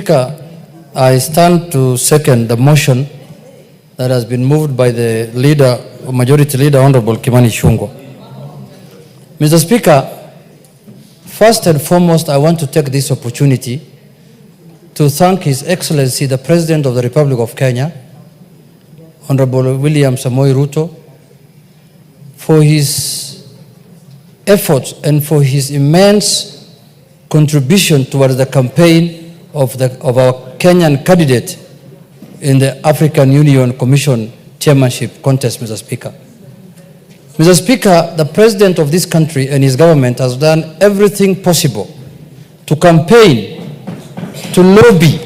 Speaker, I stand to second the motion that has been moved by the leader, Majority Leader, Honorable Kimani Ichung'wah. Mr. Speaker, first and foremost, I want to take this opportunity to thank His Excellency, the President of the Republic of Kenya, Honorable William Samoei Ruto, for his efforts and for his immense contribution towards the campaign of our Kenyan candidate in the African Union Commission chairmanship contest, Mr. Speaker. Mr. Speaker, the President of this country and his government has done everything possible to campaign, to lobby,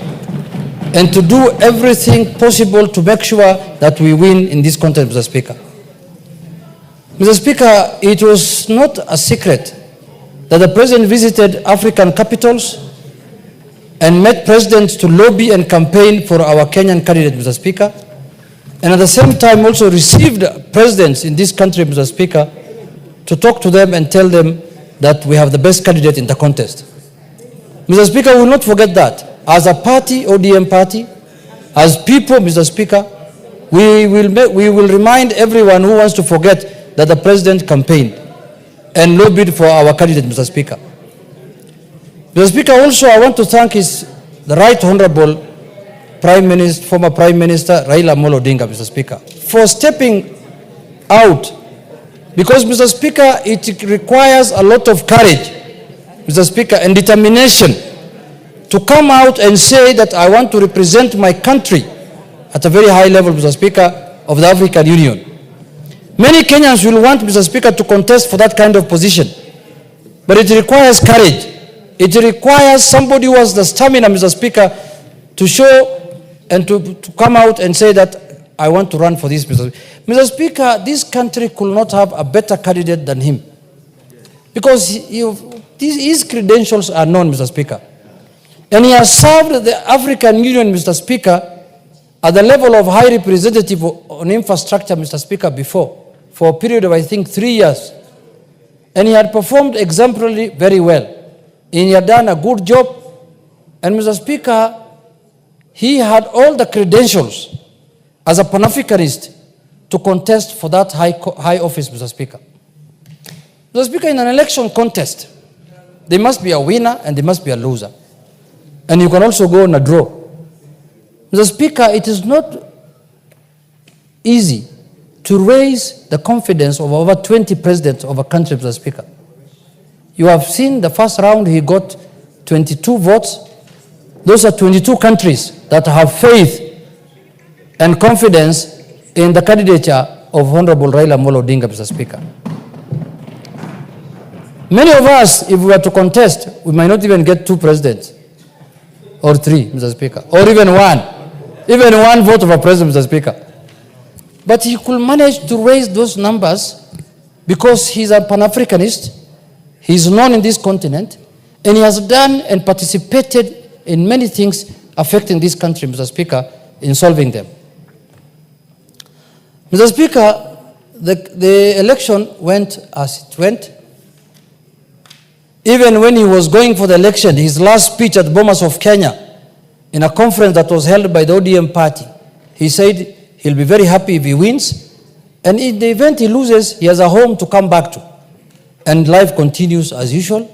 and to do everything possible to make sure that we win in this contest, Mr. Speaker. Mr. Speaker, it was not a secret that the President visited African capitals and met presidents to lobby and campaign for our Kenyan candidate, Mr. Speaker, and at the same time also received presidents in this country, Mr. Speaker, to talk to them and tell them that we have the best candidate in the contest. Mr. Speaker, we will not forget that. As a party, ODM party, as people, Mr. Speaker, we will remind everyone who wants to forget that the President campaigned and lobbied for our candidate, Mr. Speaker. Mr. Speaker, also I want to thank the Right Honorable former Prime Minister Raila Odinga, Mr. Speaker, for stepping out, because, Mr. Speaker, it requires a lot of courage, Mr. Speaker, and determination to come out and say that I want to represent my country at a very high level, Mr. Speaker, of the African Union. Many Kenyans will want, Mr. Speaker, to contest for that kind of position, but it requires courage. It requires somebody who has the stamina, Mr. Speaker, to show and to come out and say that I want to run for this, Mr. Speaker. Mr. Speaker, this country could not have a better candidate than him, because his credentials are known, Mr. Speaker. And he has served the African Union, Mr. Speaker, at the level of High Representative on Infrastructure, Mr. Speaker, before, for a period of, I think, 3 years. And he had performed exemplarily very well. And he had done a good job. And, Mr. Speaker, he had all the credentials as a Pan-Africanist to contest for that high office, Mr. Speaker. Mr. Speaker, in an election contest, there must be a winner and there must be a loser. And you can also go on a draw. Mr. Speaker, it is not easy to raise the confidence of over 20 presidents of a country, Mr. Speaker. You have seen the first round, he got 22 votes. Those are 22 countries that have faith and confidence in the candidature of Honorable Raila Odinga, Mr. Speaker. Many of us, if we were to contest, we might not even get 2 presidents or 3, Mr. Speaker, or even one vote of a president, Mr. Speaker. But he could manage to raise those numbers because he's a Pan-Africanist, he's known in this continent, and he has done and participated in many things affecting this country, Mr. Speaker, in solving them. Mr. Speaker, the election went as it went. Even when he was going for the election, his last speech at Bomas of Kenya, in a conference that was held by the ODM party, he said he'll be very happy if he wins, and in the event he loses, he has a home to come back to, and life continues as usual,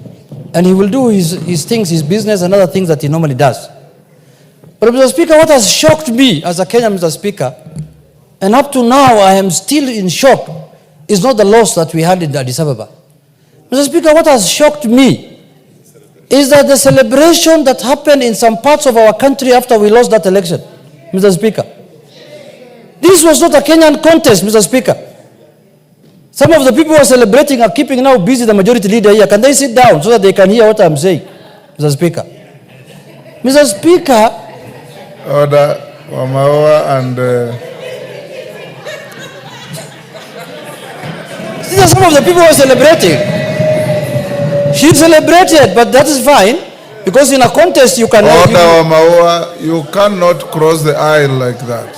and he will do his things, his business, and other things that he normally does. But, Mr. Speaker, what has shocked me as a Kenyan, Mr. Speaker, and up to now I am still in shock, is not the loss that we had in Addis Ababa. Mr. Speaker, what has shocked me is that the celebration that happened in some parts of our country after we lost that election, Mr. Speaker. This was not a Kenyan contest, Mr. Speaker. Some of the people who are celebrating are keeping now busy the majority leader here. Can they sit down so that they can hear what I'm saying, Mr. Speaker? Mr. Speaker. Order, Wamawa and... These are some of the people who are celebrating. She celebrated, but that is fine, because in a contest you cannot... Order, Wamawa, you cannot cross the aisle like that.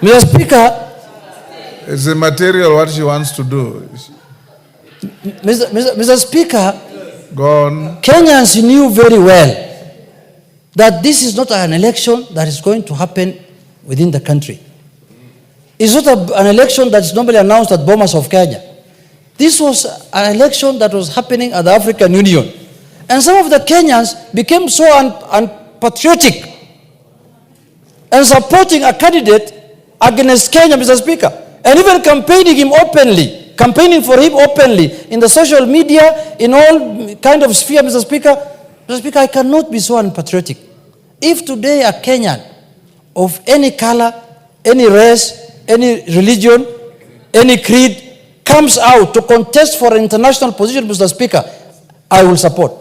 Mr. Speaker... It's immaterial what she wants to do. Mr. Speaker, Go on. Kenyans knew very well that this is not an election that is going to happen within the country. It's not an election that's normally announced at Bomas of Kenya. This was an election that was happening at the African Union. And some of the Kenyans became so unpatriotic and supporting a candidate against Kenya, Mr. Speaker, and even campaigning for him openly in the social media, in all kind of sphere, Mr. Speaker. Mr. Speaker, I cannot be so unpatriotic. If today a Kenyan of any color, any race, any religion, any creed comes out to contest for an international position, Mr. Speaker, I will support.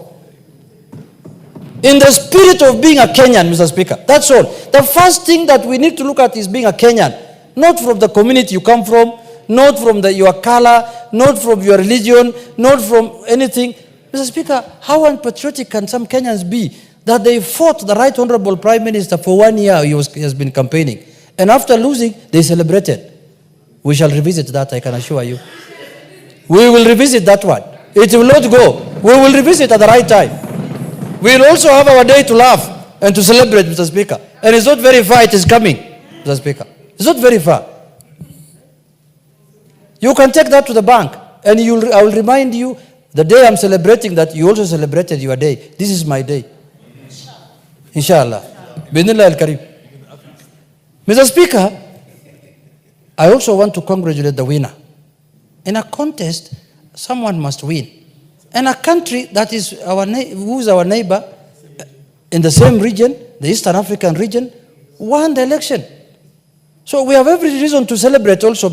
In the spirit of being a Kenyan, Mr. Speaker. That's all. The first thing that we need to look at is being a Kenyan. Not from the community you come from, not from your color, not from your religion, not from anything. Mr. Speaker, how unpatriotic can some Kenyans be that they fought the Right Honorable Prime Minister for 1 year he has been campaigning. And after losing, they celebrated. We shall revisit that, I can assure you. We will revisit that one. It will not go. We will revisit at the right time. We will also have our day to laugh and to celebrate, Mr. Speaker. And it's not very far, it is coming, Mr. Speaker. It's not very far. You can take that to the bank, and I will remind you the day I'm celebrating that you also celebrated your day. This is my day. Inshallah. Bismillah al-Karim. Mr. Speaker, I also want to congratulate the winner. In a contest, someone must win. And a country that is who is our neighbor in the same region, the Eastern African region, won the election. So we have every reason to celebrate also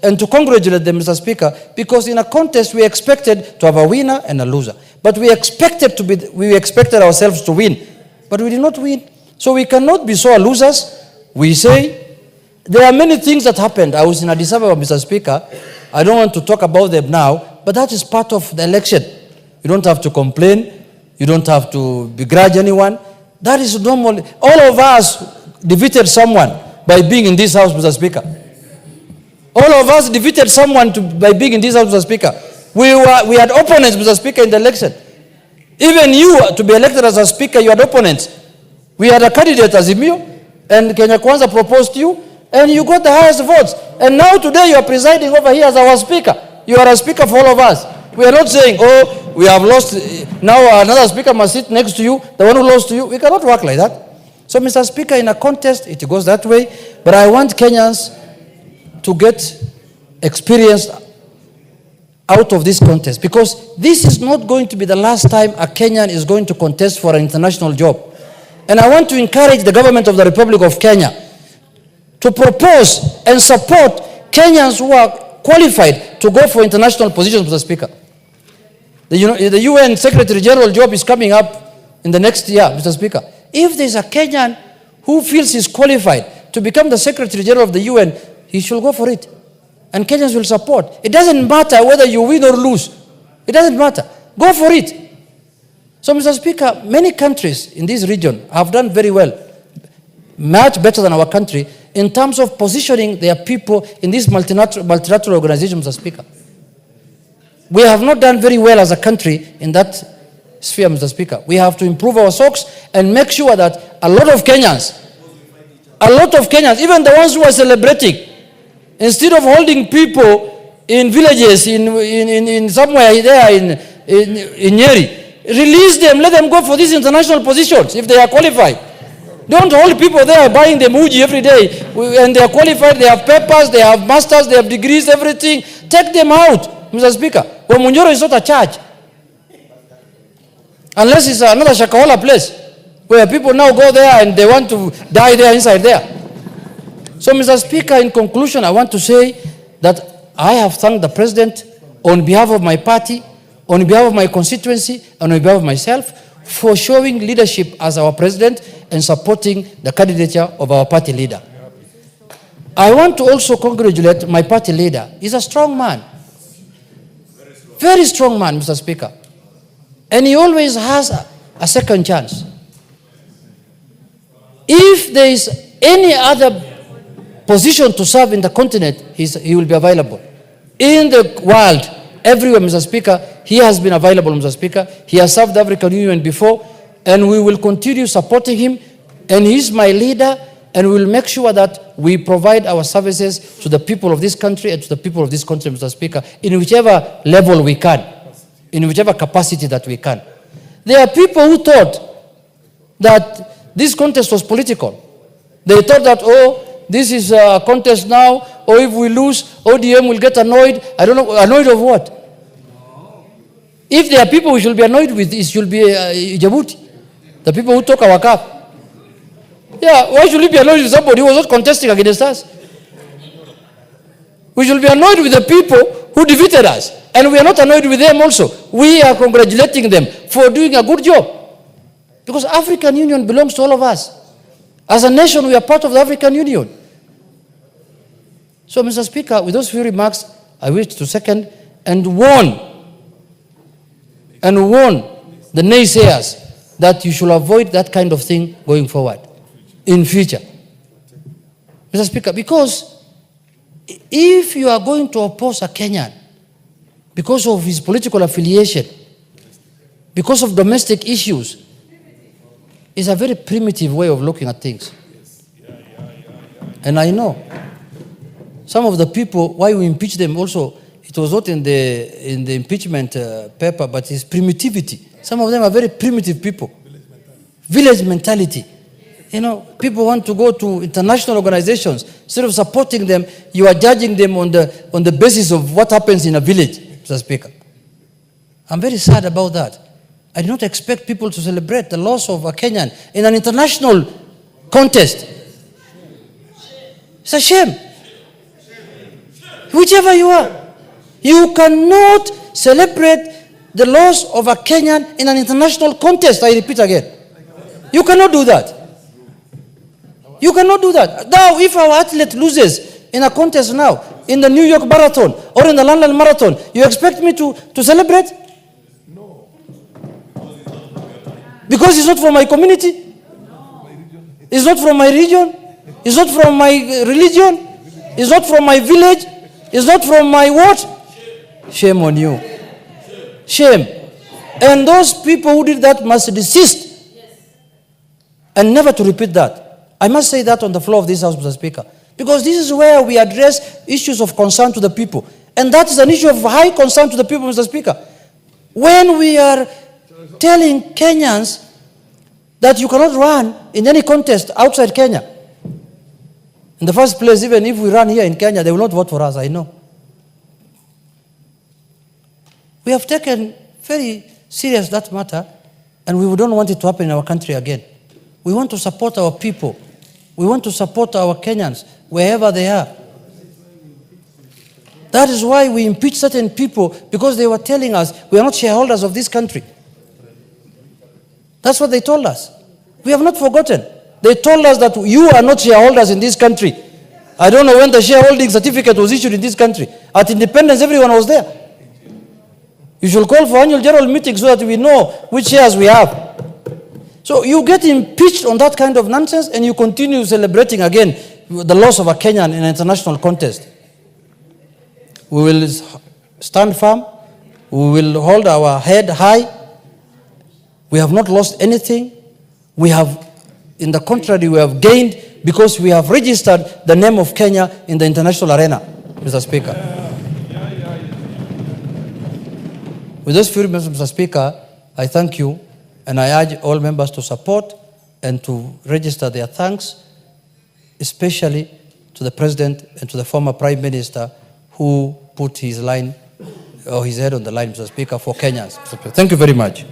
and to congratulate them, Mr. Speaker, because in a contest we expected to have a winner and a loser. But we expected ourselves to win, but we did not win. So we cannot be so losers. We say there are many things that happened. I was in Addis Ababa, Mr. Speaker. I don't want to talk about them now, but that is part of the election. You don't have to complain. You don't have to begrudge anyone. That is normal. All of us defeated someone by being in this house, Mr. Speaker. All of us defeated someone by being in this house, Mr. Speaker. We had opponents, Mr. Speaker, in the election. Even you, to be elected as a speaker, you had opponents. We had a candidate, Azimio, and Kenya Kwanza proposed you, and you got the highest votes. And now today you are presiding over here as our speaker. You are a speaker for all of us. We are not saying, oh, we have lost, now another speaker must sit next to you, the one who lost to you. We cannot work like that. So, Mr. Speaker, in a contest, it goes that way. But I want Kenyans to get experience out of this contest, because this is not going to be the last time a Kenyan is going to contest for an international job. And I want to encourage the government of the Republic of Kenya to propose and support Kenyans who are qualified to go for international positions, Mr. Speaker. The UN Secretary General job is coming up in the next year, Mr. Speaker. If there's a Kenyan who feels he's qualified to become the Secretary General of the UN, he should go for it. And Kenyans will support. It doesn't matter whether you win or lose. It doesn't matter. Go for it. So, Mr. Speaker, many countries in this region have done very well, much better than our country, in terms of positioning their people in this multilateral organization, Mr. Speaker. We have not done very well as a country in that sphere, Mr. Speaker. We have to improve our socks and make sure that a lot of Kenyans, even the ones who are celebrating, instead of holding people in villages, in somewhere there in Nyeri, release them, let them go for these international positions if they are qualified. Don't hold people there buying them uji every day, and they are qualified, they have papers, they have masters, they have degrees, everything. Take them out, Mr. Speaker. Wamunyoro is not a church. Unless it's another Shakahola place, where people now go there and they want to die there inside there. So, Mr. Speaker, in conclusion, I want to say that I have thanked the President on behalf of my party, on behalf of my constituency, and on behalf of myself, for showing leadership as our President and supporting the candidature of our party leader. I want to also congratulate my party leader. He's a strong man. Very strong man, Mr. Speaker. And he always has a second chance. If there is any other position to serve in the continent, he will be available. In the world, everywhere, Mr. Speaker, he has been available, Mr. Speaker. He has served the African Union before. and we will continue supporting him, and he's my leader, and we will make sure that we provide our services to the people of this country and to the people of this country, Mr. Speaker, in whichever level we can, in whichever capacity that we can. There are people who thought that this contest was political. They thought that, oh, this is a contest now, or if we lose, ODM will get annoyed. I don't know, annoyed of what? If there are people we should be annoyed with, it should be Djibouti, the people who took our cup. Yeah, why should we be annoyed with somebody who was not contesting against us? We should be annoyed with the people who defeated us. And we are not annoyed with them also. We are congratulating them for doing a good job. Because African Union belongs to all of us. As a nation, we are part of the African Union. So, Mr. Speaker, with those few remarks, I wish to second and warn the naysayers that you should avoid that kind of thing going forward in future. Mr. Speaker, because if you are going to oppose a Kenyan because of his political affiliation, because of domestic issues, it's a very primitive way of looking at things. And I know some of the people, why we impeach them also, it was not in the impeachment paper, but it's primitivity. Some of them are very primitive people. Village mentality. You know, people want to go to international organizations. Instead of supporting them, you are judging them on the basis of what happens in a village, Mr. Speaker. I'm very sad about that. I do not expect people to celebrate the loss of a Kenyan in an international contest. It's a shame. Whichever you are, you cannot celebrate the loss of a Kenyan in an international contest. I repeat again. You cannot do that. You cannot do that. Now, if our athlete loses in a contest now, in the New York Marathon or in the London Marathon, you expect me to celebrate? No. Because it's not from my community? It's not from my region? It's not from my religion? It's not from my village? It's not from my what? Shame on you. Shame. And those people who did that must desist. And never to repeat that. I must say that on the floor of this House, Mr. Speaker. Because this is where we address issues of concern to the people. And that is an issue of high concern to the people, Mr. Speaker. When we are telling Kenyans that you cannot run in any contest outside Kenya. In the first place, even if we run here in Kenya, they will not vote for us, I know. We have taken very serious that matter, and we don't want it to happen in our country again. We want to support our people. We want to support our Kenyans, wherever they are. That is why we impeach certain people, because they were telling us we are not shareholders of this country. That's what they told us. We have not forgotten. They told us that you are not shareholders in this country. I don't know when the shareholding certificate was issued in this country. At independence, everyone was there. You should call for annual general meeting so that we know which shares we have. So you get impeached on that kind of nonsense, and you continue celebrating again the loss of a Kenyan in an international contest. We will stand firm. We will hold our head high. We have not lost anything. We have, in the contrary, we have gained, because we have registered the name of Kenya in the international arena, Mr. Speaker. With those few remarks, Mr. Speaker, I thank you, and I urge all members to support and to register their thanks, especially to the President and to the former Prime Minister who put his line, or his head on the line, Mr. Speaker, for Kenyans. Thank you very much.